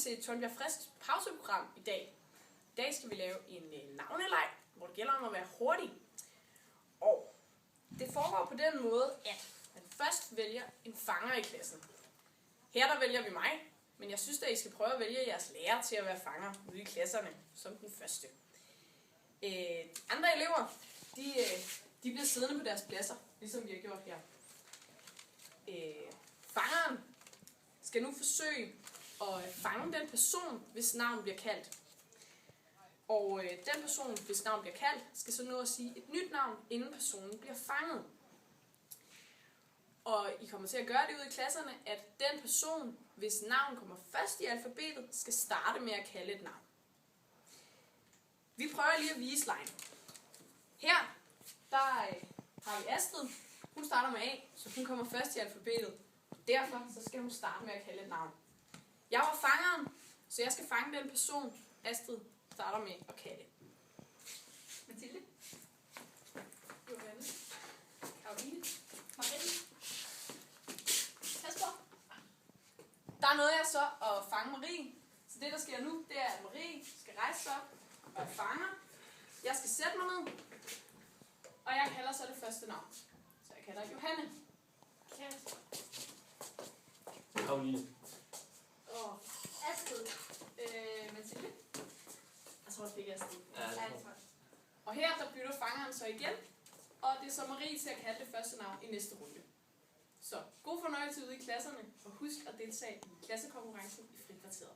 til Tornbjerg Frisks pauseprogram i dag. I dag skal vi lave en navneleg, hvor det gælder om at være hurtig. Og det foregår på den måde, at man først vælger en fanger i klassen. Her der vælger vi mig, men jeg synes, at I skal prøve at vælge jeres lærer til at være fanger ude i klasserne som den første. Andre elever, de bliver siddende på deres pladser, ligesom vi har gjort her. Fangeren skal nu forsøge at fange den person, hvis navn bliver kaldt. Og den person, hvis navn bliver kaldt, skal så nå at sige et nyt navn, inden personen bliver fanget. Og I kommer til at gøre det ude i klasserne, at den person, hvis navn kommer først i alfabetet, skal starte med at kalde et navn. Vi prøver lige at vise legen. Her, der har vi Astrid. Hun starter med A, så hun kommer først i alfabetet. Derfor så skal hun starte med at kalde et navn. Jeg var fangeren, så jeg skal fange den person, Astrid starter med at kalde. Mathilde. Johanne. Karoline. Marie. Kasper. Der er noget jeg så at fange Marie. Så det der sker nu, det er at Marie skal rejse sig op og fanger. Jeg skal sætte mig ned. Og jeg kalder så det første navn. Så jeg kalder Johanne. Kasper. Karoline. Og Astrid. Mathilde. Jeg tror, det er Astrid. Ja, og her der bytter fangeren så igen. Og det er så Marie til at kalde det første navn i næste runde. Så god fornøjelse ude i klasserne. Og husk at deltage i klassekonkurrencen i frikvarteret.